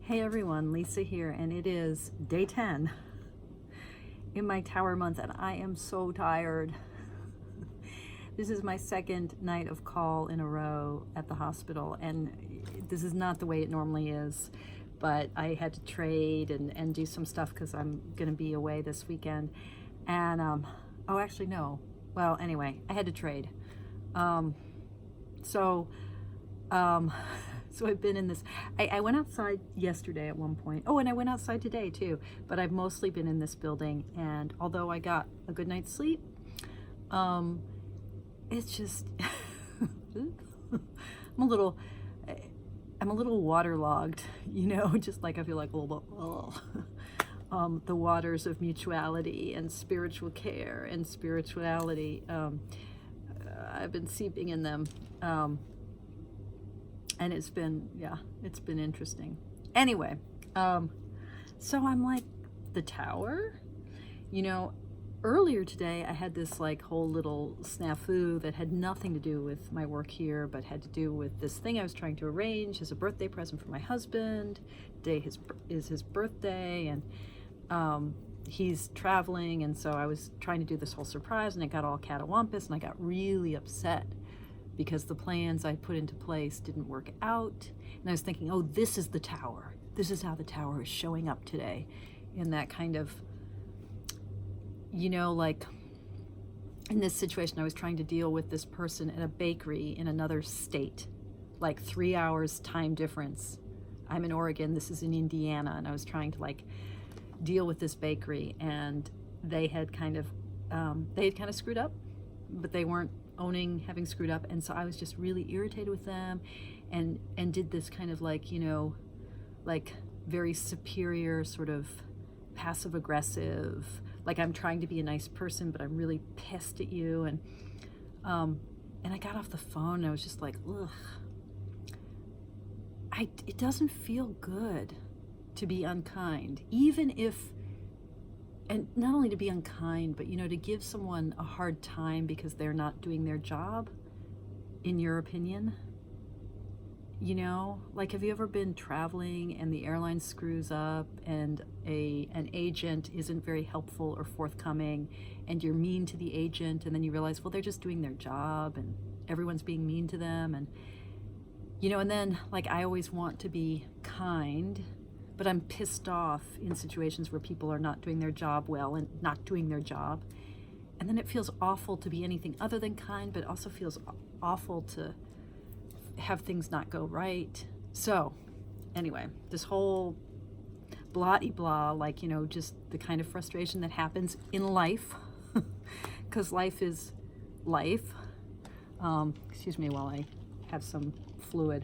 Hey everyone, Lisa here, and it is day 10 in my tower month, and I am so tired. This is my second night of call in a row at the hospital, and this is not the way it normally is, but I had to trade and do some stuff because I'm going to be away this weekend. And, oh, actually, no. Well, anyway, I had to trade. So I've been in this, I went outside yesterday at one point. Oh, and I went outside today too, but I've mostly been in this building. And although I got a good night's sleep, it's just, I'm a little waterlogged, you know, just like I feel like a little bit, the waters of mutuality and spiritual care and spirituality. I've been seeping in them. And it's been interesting. Anyway, so I'm like, the tower, you know, earlier today I had this like whole little snafu that had nothing to do with my work here, but had to do with this thing I was trying to arrange as a birthday present for my husband. Today is his birthday, and he's traveling, and so I was trying to do this whole surprise, and it got all catawampus, and I got really upset because the plans I put into place didn't work out. And I was thinking, oh, this is the tower. This is how the tower is showing up today, in that kind of, you know, like in this situation, I was trying to deal with this person at a bakery in another state, like 3 hours time difference. I'm in Oregon, this is in Indiana, and I was trying to like deal with this bakery, and they had kind of screwed up, but they weren't owning having screwed up, and so I was just really irritated with them, and did this kind of like, you know, like very superior sort of passive aggressive, like I'm trying to be a nice person but I'm really pissed at you, and I got off the phone and I was just like, ugh, it doesn't feel good to be unkind, even if, and not only to be unkind, but, you know, to give someone a hard time because they're not doing their job, in your opinion. You know, like, have you ever been traveling and the airline screws up and an agent isn't very helpful or forthcoming, and you're mean to the agent, and then you realize, well, they're just doing their job and everyone's being mean to them, and, you know, and then, like, I always want to be kind, but I'm pissed off in situations where people are not doing their job well and not doing their job. And then it feels awful to be anything other than kind, but also feels awful to have things not go right. So anyway, this whole blah-de-blah, like, you know, just the kind of frustration that happens in life, because life is life. Excuse me while I have some fluid.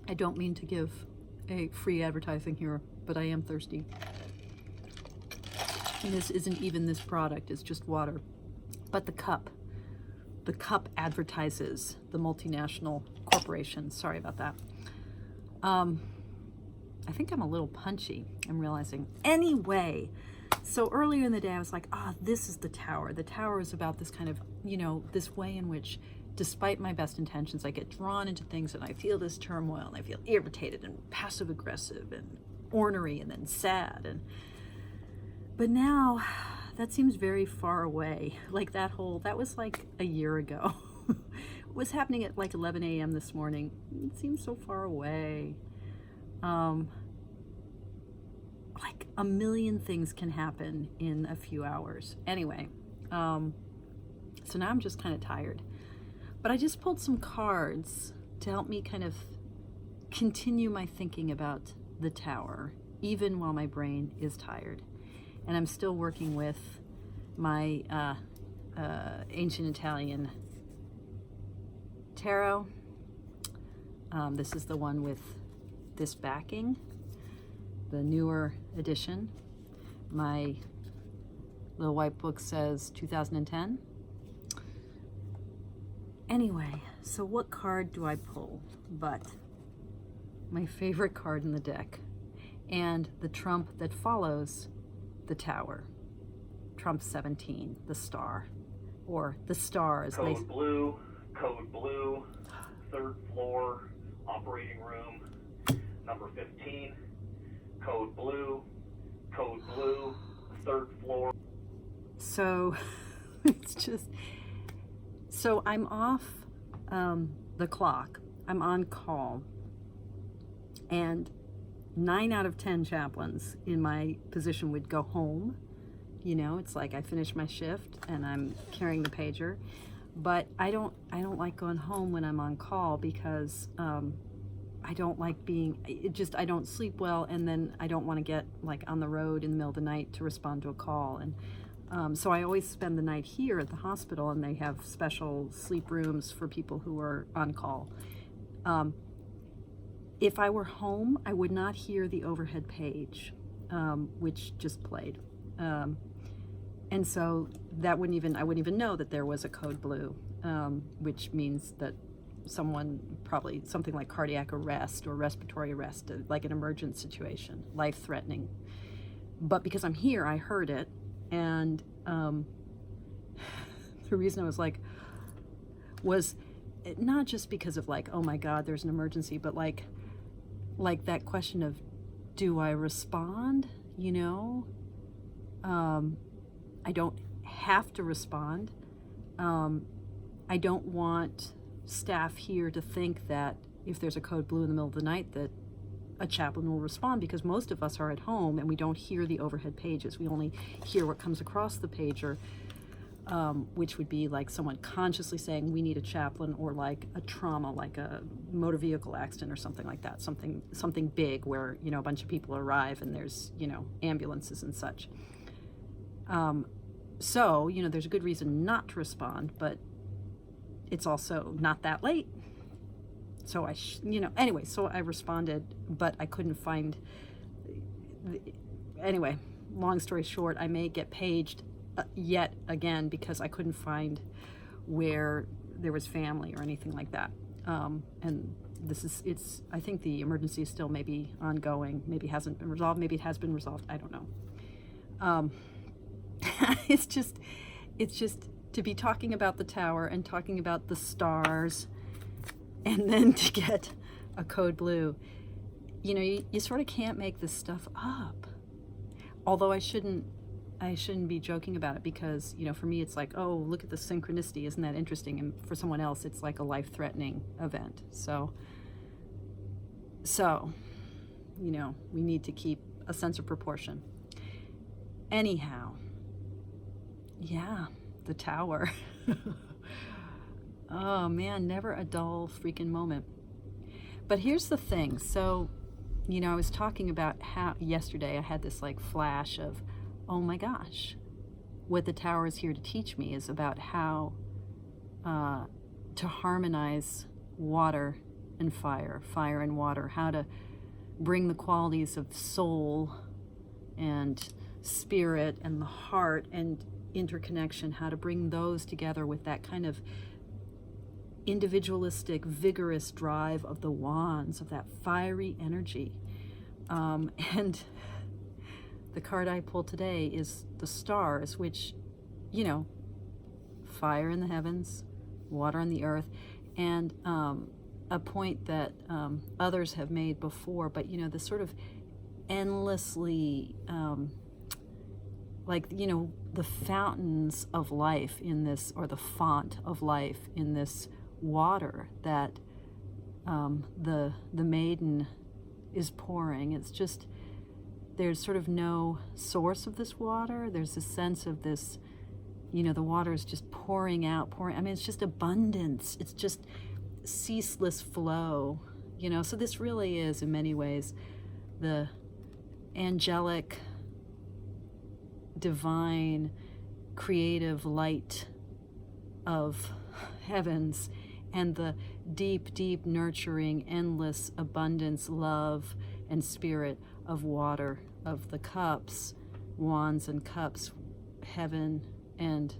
I don't mean to give a free advertising here, but I am thirsty. And this isn't even this product, it's just water. But the cup advertises the multinational corporation. Sorry about that. I think I'm a little punchy, I'm realizing. Anyway, so earlier in the day I was like, this is the tower. The tower is about this kind of, you know, this way in which, despite my best intentions, I get drawn into things and I feel this turmoil and I feel irritated and passive aggressive and ornery and then sad. But now that seems very far away. Like that was like a year ago. It was happening at like 11 a.m. this morning. It seems so far away. Like a million things can happen in a few hours. Anyway, so now I'm just kind of tired. But I just pulled some cards to help me kind of continue my thinking about the tower, even while my brain is tired. And I'm still working with my ancient Italian tarot. This is the one with this backing, the newer edition. My little white book says 2010. Anyway, so what card do I pull but my favorite card in the deck, and the trump that follows the tower, Trump 17, the star, or the star as Code blue, third floor, operating room, number 15, code blue, third floor. So it's just, so I'm off the clock. I'm on call, and 9 out of 10 chaplains in my position would go home. You know, it's like I finish my shift and I'm carrying the pager, but I don't like going home when I'm on call because I don't like being, I don't sleep well, and then I don't want to get like on the road in the middle of the night to respond to a call. And so I always spend the night here at the hospital, and they have special sleep rooms for people who are on call. If I were home, I would not hear the overhead page, which just played. And so I wouldn't even know that there was a code blue, which means that someone, probably something like cardiac arrest or respiratory arrest, like an emergent situation, life-threatening. But because I'm here, I heard it, and the reason I was like, was not just because of like, oh my God, there's an emergency, but like that question of, do I respond? You know, I don't have to respond. I don't want staff here to think that if there's a code blue in the middle of the night that a chaplain will respond, because most of us are at home and we don't hear the overhead pages. We only hear what comes across the pager, which would be like someone consciously saying we need a chaplain, or like a trauma, like a motor vehicle accident or something like that, something big where, you know, a bunch of people arrive and there's, you know, ambulances and such. So, you know, there's a good reason not to respond, but it's also not that late. So anyway, so I responded, but I couldn't find, anyway, long story short, I may get paged yet again because I couldn't find where there was family or anything like that. And I think the emergency is still maybe ongoing, maybe hasn't been resolved, maybe it has been resolved, I don't know. It's just to be talking about the tower and talking about the stars, and then to get a code blue. You know, you sort of can't make this stuff up. Although I shouldn't be joking about it, because, you know, for me it's like, oh, look at the synchronicity, isn't that interesting? And for someone else it's like a life-threatening event. So, you know, we need to keep a sense of proportion. Anyhow, yeah, the tower. Oh man, never a dull freaking moment. But here's the thing. So, you know, I was talking about how yesterday I had this like flash of, oh my gosh, what the tower is here to teach me is about how to harmonize water and fire and water, how to bring the qualities of soul and spirit and the heart and interconnection, how to bring those together with that kind of individualistic, vigorous drive of the wands, of that fiery energy. And the card I pulled today is the stars, which, you know, fire in the heavens, water on the earth, and a point that others have made before, but, you know, the sort of endlessly, like, you know, the fountains of life in this, or the font of life in this water that the maiden is pouring. It's just, there's sort of no source of this water. There's a sense of this, you know, the water is just pouring out, I mean, it's just abundance. It's just ceaseless flow, you know. So this really is, in many ways, the angelic, divine, creative light of heavens, and the deep, deep, nurturing, endless abundance, love, and spirit of water, of the cups, wands and cups, heaven and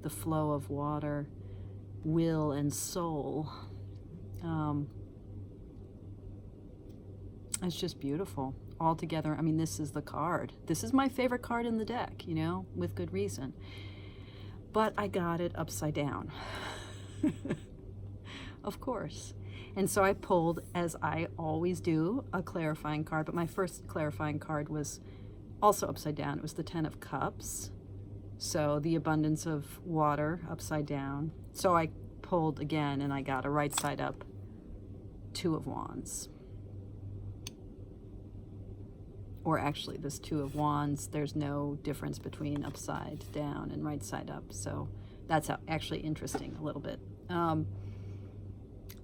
the flow of water, will and soul. It's just beautiful all together. I mean, this is the card. This is my favorite card in the deck, you know, with good reason. But I got it upside down. Of course. And so I pulled, as I always do, a clarifying card, but my first clarifying card was also upside down. It was the 10 of Cups. So the abundance of water upside down. So I pulled again and I got a right side up 2 of Wands. Or actually this 2 of Wands, there's no difference between upside down and right side up. So that's actually interesting a little bit.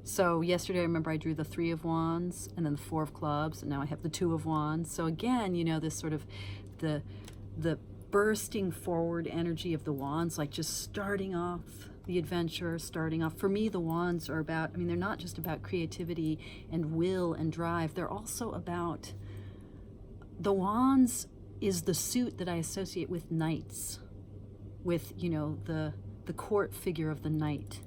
So yesterday, I remember I drew the 3 of Wands and then the 4 of Clubs, and now I have the 2 of Wands. So again, you know, this sort of the bursting forward energy of the Wands, like just starting off the adventure, starting off. For me, the Wands are about, I mean, they're not just about creativity and will and drive. They're also about, the Wands is the suit that I associate with knights, with, you know, the court figure of the knight.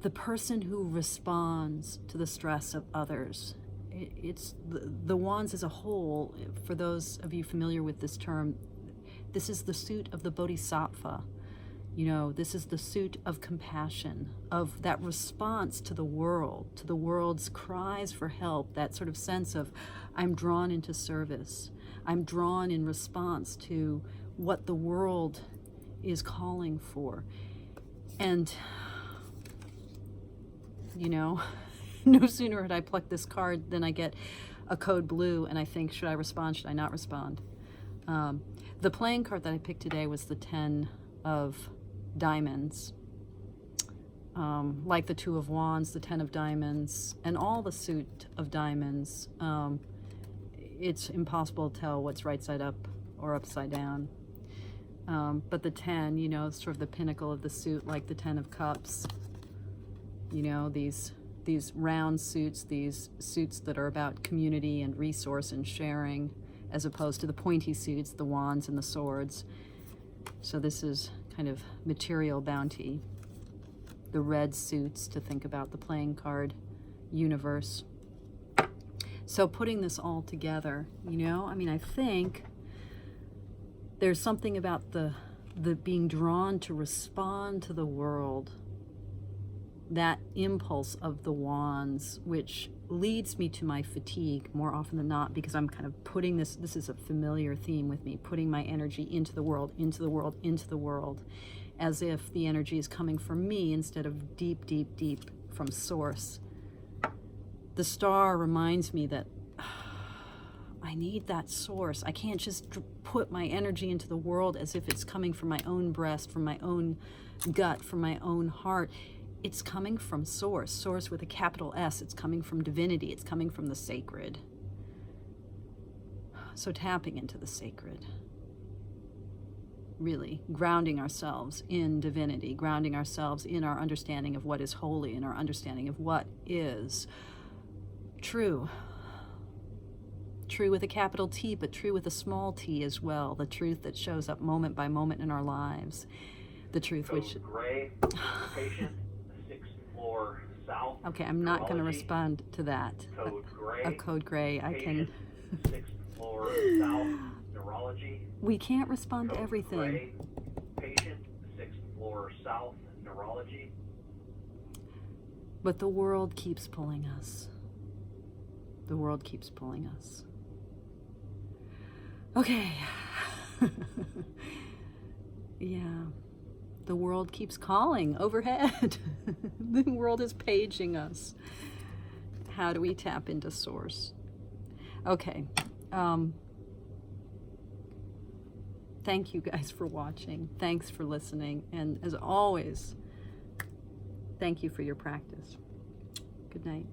The person who responds to the stress of others. It's the Wands as a whole, for those of you familiar with this term, this is the suit of the Bodhisattva. You know, this is the suit of compassion, of that response to the world's cries for help, that sort of sense of, I'm drawn into service. I'm drawn in response to what the world is calling for. And you know, no sooner had I plucked this card than I get a code blue, and I think, should I respond, should I not respond? The playing card that I picked today was the 10 of Diamonds. Like the 2 of Wands, the 10 of Diamonds, and all the suit of diamonds. It's impossible to tell what's right side up or upside down. But the 10, you know, is sort of the pinnacle of the suit, like the 10 of Cups. You know, these round suits, these suits that are about community and resource and sharing, as opposed to the pointy suits, the wands and the swords. So this is kind of material bounty. The red suits, to think about the playing card universe. So putting this all together, you know, I mean, I think there's something about the being drawn to respond to the world, that impulse of the Wands, which leads me to my fatigue more often than not, because I'm kind of putting this is a familiar theme with me, putting my energy into the world, into the world, into the world, as if the energy is coming from me instead of deep, deep, deep from source. The star reminds me that I need that source. I can't just put my energy into the world as if it's coming from my own breast, from my own gut, from my own heart. It's coming from source, source with a capital S. It's coming from divinity. It's coming from the sacred. So tapping into the sacred, really grounding ourselves in divinity, grounding ourselves in our understanding of what is holy, and our understanding of what is true. True with a capital T, but true with a small t as well. The truth that shows up moment by moment in our lives. The truth Code which... gray, patient, 6th floor south. Okay, I'm not going to respond to that. Code gray. A code gray, I can... 6th floor south, neurology. We can't respond Code to everything. Gray, patient, 6th floor south, neurology. But the world keeps pulling us. The world keeps pulling us. Okay. Yeah. The world keeps calling overhead. The world is paging us. How do we tap into source? Okay. Thank you guys for watching. Thanks for listening. And as always, thank you for your practice. Good night.